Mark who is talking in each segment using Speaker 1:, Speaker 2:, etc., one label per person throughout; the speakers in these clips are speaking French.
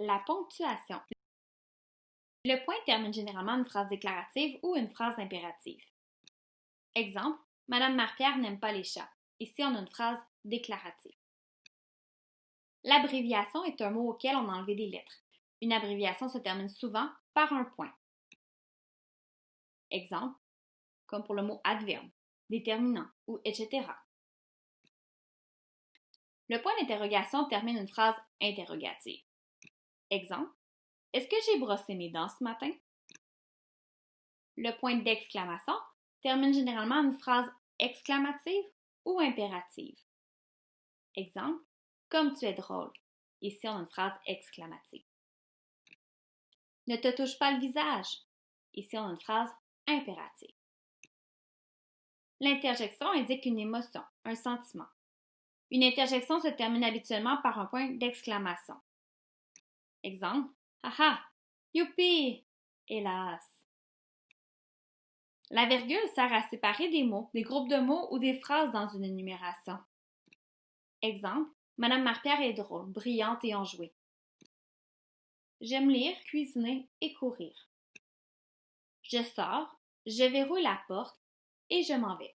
Speaker 1: La ponctuation. Le point termine généralement une phrase déclarative ou une phrase impérative. Exemple, Madame Marpierre n'aime pas les chats. Ici, on a une phrase déclarative. L'abréviation est un mot auquel on a enlevé des lettres. Une abréviation se termine souvent par un point. Exemple, comme pour le mot adverbe, déterminant ou etc. Le point d'interrogation termine une phrase interrogative. Exemple, est-ce que j'ai brossé mes dents ce matin? Le point d'exclamation termine généralement une phrase exclamative ou impérative. Exemple, comme tu es drôle. Ici, on a une phrase exclamative. Ne te touche pas le visage. Ici, on a une phrase impérative. L'interjection indique une émotion, un sentiment. Une interjection se termine habituellement par un point d'exclamation. Exemple, haha, youpi, hélas. La virgule sert à séparer des mots, des groupes de mots ou des phrases dans une énumération. Exemple, Madame Marpierre est drôle, brillante et enjouée. J'aime lire, cuisiner et courir. Je sors, je verrouille la porte et je m'en vais.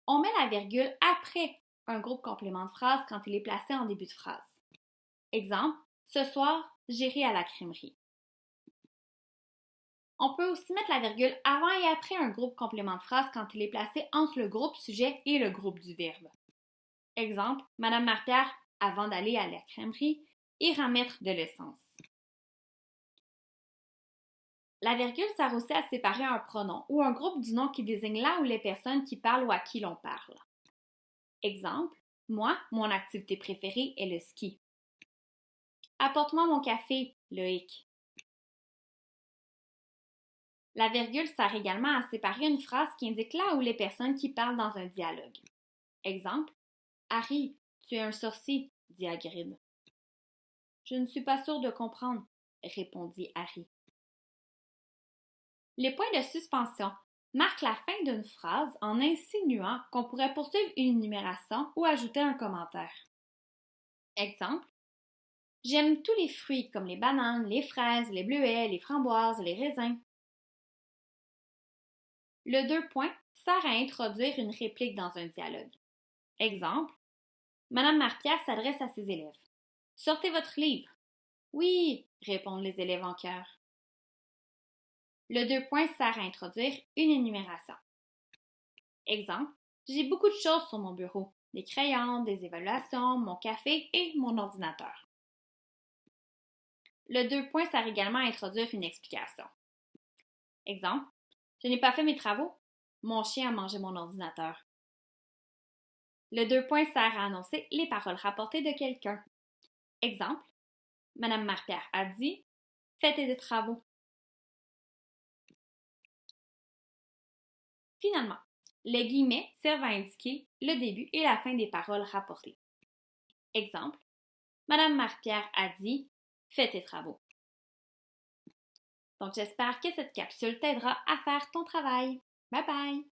Speaker 1: On met la virgule après un groupe complément de phrase quand il est placé en début de phrase. Exemple, ce soir, j'irai à la crèmerie. On peut aussi mettre la virgule avant et après un groupe complément de phrase quand il est placé entre le groupe sujet et le groupe du verbe. Exemple, Madame Marpierre, avant d'aller à la crèmerie, ira mettre de l'essence. La virgule sert aussi à séparer un pronom ou un groupe du nom qui désigne là où les personnes qui parlent ou à qui l'on parle. Exemple, moi, mon activité préférée est le ski. Apporte-moi mon café, Loïc. La virgule sert également à séparer une phrase qui indique là où les personnes qui parlent dans un dialogue. Exemple, Harry, tu es un sorcier, dit Hagrid. Je ne suis pas sûr de comprendre, répondit Harry. Les points de suspension marquent la fin d'une phrase en insinuant qu'on pourrait poursuivre une énumération ou ajouter un commentaire. Exemple, j'aime tous les fruits comme les bananes, les fraises, les bleuets, les framboises, les raisins. Le deux points sert à introduire une réplique dans un dialogue. Exemple, Madame Marpierre s'adresse à ses élèves. Sortez votre livre. Oui, répondent les élèves en chœur. Le deux points sert à introduire une énumération. Exemple, j'ai beaucoup de choses sur mon bureau. Des crayons, des évaluations, mon café et mon ordinateur. Le deux points sert également à introduire une explication. Exemple, je n'ai pas fait mes travaux. Mon chien a mangé mon ordinateur. Le deux points sert à annoncer les paroles rapportées de quelqu'un. Exemple, Madame Marpierre a dit « Faites des travaux ». Finalement, les guillemets servent à indiquer le début et la fin des paroles rapportées. Exemple, Madame Marpierre a dit « Fais tes travaux ». Donc j'espère que cette capsule t'aidera à faire ton travail. Bye bye!